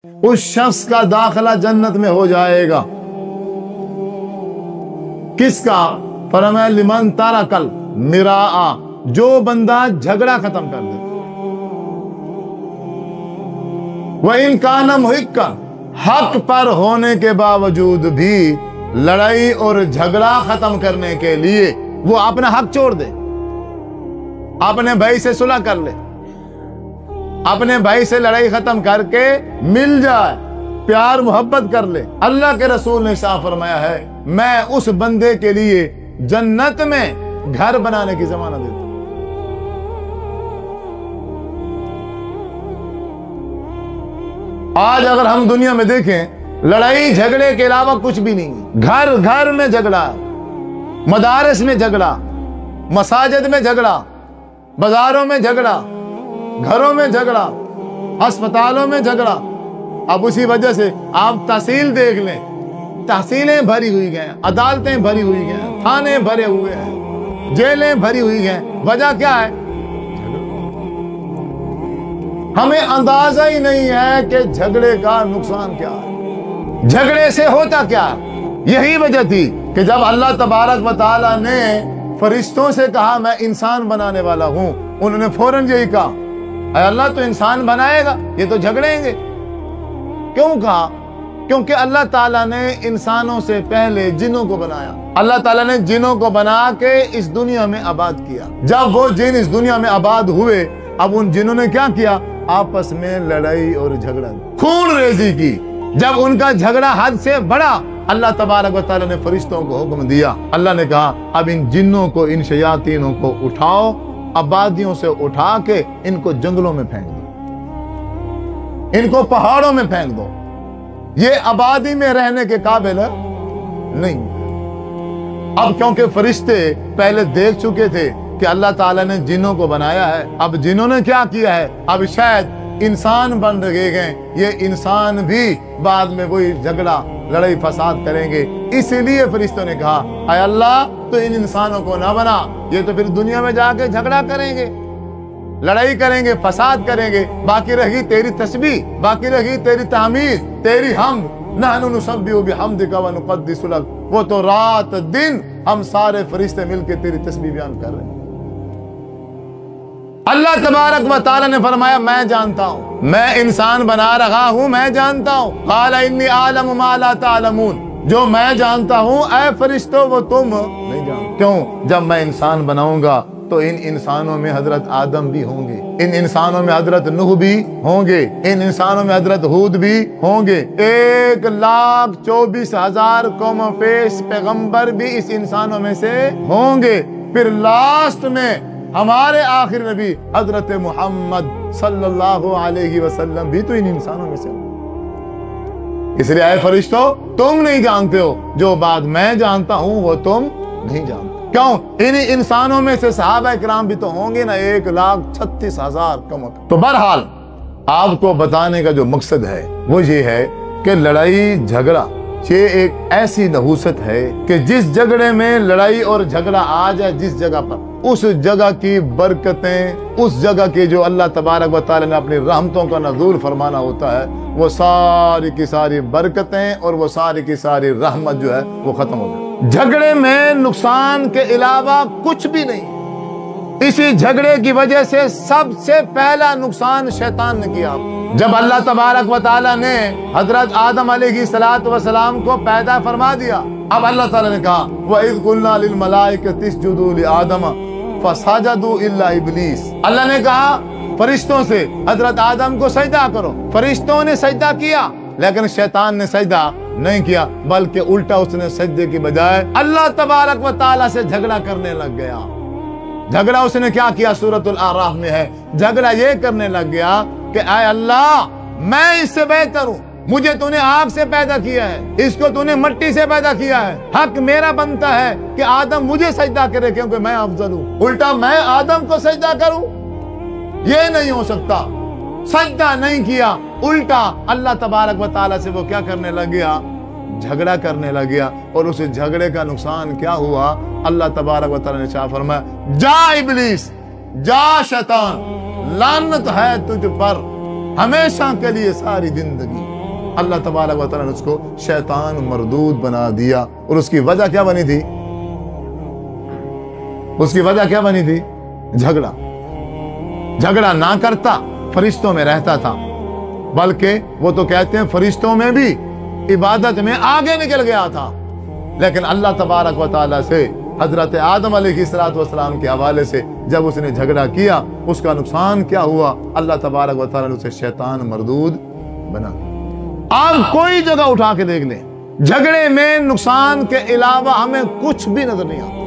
उस शख्स का दाखिला जन्नत में हो जाएगा। किसका? फरमाया लिमन तारकल मिराआ, जो बंदा झगड़ा खत्म कर दे। वह इन काना मुहिक्का, हक पर होने के बावजूद भी लड़ाई और झगड़ा खत्म करने के लिए वो अपना हक छोड़ दे, अपने भाई से सुलह कर ले, अपने भाई से लड़ाई खत्म करके मिल जाए, प्यार मोहब्बत कर ले। अल्लाह के रसूल ने साफ फरमाया है, मैं उस बंदे के लिए जन्नत में घर बनाने की जमानत देता हूं। आज अगर हम दुनिया में देखें, लड़ाई झगड़े के अलावा कुछ भी नहीं। घर घर में झगड़ा, मदारस में झगड़ा, मसाजिद में झगड़ा, बाजारों में झगड़ा, घरों में झगड़ा, अस्पतालों में झगड़ा। अब उसी वजह से आप तहसील देख लें, तहसीलें भरी हुई हैं, अदालतें भरी हुई हैं, थाने भरे हुए हैं, जेलें भरी हुई हैं। वजह क्या है? हमें अंदाजा ही नहीं है कि झगड़े का नुकसान क्या है, झगड़े से होता क्या है। यही वजह थी कि जब अल्लाह तबारक व तआला ने फरिश्तों से कहा मैं इंसान बनाने वाला हूं, उन्होंने फौरन यही कहा, अल्लाह तो इंसान बनाएगा, ये तो झगड़ेंगे। क्यों कहा? क्योंकि अल्लाह ताला ने इंसानों से पहले जिन्नों को बनाया। अल्लाह ताला ने जिन्नों को बना के इस दुनिया में आबाद किया। जब वो जिन इस दुनिया में आबाद हुए, अब उन जिन्नों ने क्या किया? आपस में लड़ाई और झगड़ा, खून रेजी की। जब उनका झगड़ा हद से बढ़ा, अल्लाह तबारक व तआला ने फरिश्तों को हुक्म दिया। अल्लाह ने कहा अब इन जिन्नों को, इन शयातीनों को उठाओ, आबादियों से उठा के इनको जंगलों में फेंक दो, इनको पहाड़ों में फेंक दो। ये आबादी में रहने के काबिल नहीं। अब क्योंकि फरिश्ते पहले देख चुके थे कि अल्लाह ताला ने जिन्नों को बनाया है, अब जिन्नों ने क्या किया है, अब शायद इंसान बन गए हैं, ये इंसान भी बाद में वही झगड़ा लड़ाई फसाद करेंगे। इसीलिए फरिश्तों ने कहा अय अल्लाह, तो इन इंसानों को ना बना, ये तो फिर दुनिया में जाके झगड़ा करेंगे, लड़ाई करेंगे, फसाद करेंगे। बाकी रही तेरी तस्बीह, बाकी रही तेरी तहमीद, तेरी हमद। नहनु नुसब्बिहु बिहम्दिका व नुक़द्दिसु लक। वो तो रात दिन हम सारे फरिश्ते मिलके तेरी तस्बीह बयान कर रहे हैं। अल्लाह तबारक व तआला ने फरमाया मैं जानता हूं, मैं इंसान बना रहा हूं, मैं जानता हूं। क़ाला इन्नी आलमु मा ला तअलमून, जो मैं जानता हूं ऐ फरिश्तों वो तुम नहीं जानते। क्यों? जब मैं इंसान बनाऊंगा तो इन इंसानों में हजरत आदम भी होंगे, इन इंसानों में हजरत नूह भी होंगे, इन इंसानों में हजरत हूद भी होंगे, 1,24,000 कौम पेश पैगंबर भी इस इंसानों में से होंगे। फिर लास्ट में हमारे आखिर नबी हजरत मोहम्मद सल्लल्लाहु अलैहि वसल्लम भी तो इन इंसानों में से होंगे। इसलिए आए फरिश्तों, तुम नहीं जानते हो, जो बात मैं जानता हूं वो तुम नहीं जानते। क्यों? इन इंसानों में से सहाबा किराम भी तो होंगे ना, 1,36,000 कम। तो बहरहाल आपको बताने का जो मकसद है वो ये है कि लड़ाई झगड़ा ये एक ऐसी नहूसत है कि जिस झगड़े में लड़ाई और झगड़ा आ जाए जिस जगह पर, उस जगह की बरकतें, उस जगह के जो अल्लाह तबारक व तआला ने अपनी रहमतों का नज़ूल फरमाना होता है, वो सारी की सारी बरकतें और वो सारी की सारी रहमत जो है वो खत्म हो जाए। झगड़े में नुकसान के अलावा कुछ भी नहीं। इसी झगड़े की वजह से सबसे पहला नुकसान शैतान ने किया। जब अल्लाह तबारक व तआला ने हजरत आदम अलैहिस्सलातु वस्सलाम को पैदा फरमा दिया, अब अल्लाह ताला ने कहा व इज़ क़ुलना लिल मलाइकति इसजुदू लि आदम फसजदू इल्ला इब्लीस। अल्लाह ने कहा फरिश्तों से हजरत आदम को सजदा करो। फरिश्तों ने सजदा किया, लेकिन शैतान ने सजदा नहीं किया, बल्कि उल्टा उसने सजदे की बजाय अल्लाह तबारक व तआला से झगड़ा करने लग गया। झगड़ा उसने क्या किया? सूरतुल आराफ में है, झगड़ा ये करने लग गया कि आय अल्लाह, मैं इससे बेहतर हूं, मुझे तूने आग से पैदा किया है, इसको तूने मिट्टी से पैदा किया है, हक मेरा बनता है कि आदम मुझे सजदा करे क्योंकि मैं अफजल हूं। उल्टा मैं आदम को सजदा करूं? ये नहीं हो सकता। सजदा नहीं किया, उल्टा अल्लाह तबारक व तआला से वो क्या करने लग गया? झगड़ा करने लग गया। और उस झगड़े का नुकसान क्या हुआ? अल्लाह तबारक व तआला ने शाह फरमाया, जा इब्लीस, जा शैतान, लानत है तुझ पर, हमेशा के लिए सारी जिंदगी। अल्लाह तबारक व तआला ने उसको शैतान मरदूद बना दिया। और उसकी वजह क्या बनी थी? उसकी वजह क्या बनी थी? झगड़ा। झगड़ा ना करता, फरिश्तों में रहता था, बल्कि वो तो कहते हैं फरिश्तों में भी इबादत में आगे निकल गया था। लेकिन अल्लाह तबारक व तआला से हजरत आदम अलैहिस्सलाम के हवाले से जब उसने झगड़ा किया, उसका नुकसान क्या हुआ? अल्लाह तबारक व तआला ने उसे शैतान मरदूद बना। आप कोई जगह उठा के देख लें, झगड़े में नुकसान के अलावा हमें कुछ भी नजर नहीं आता।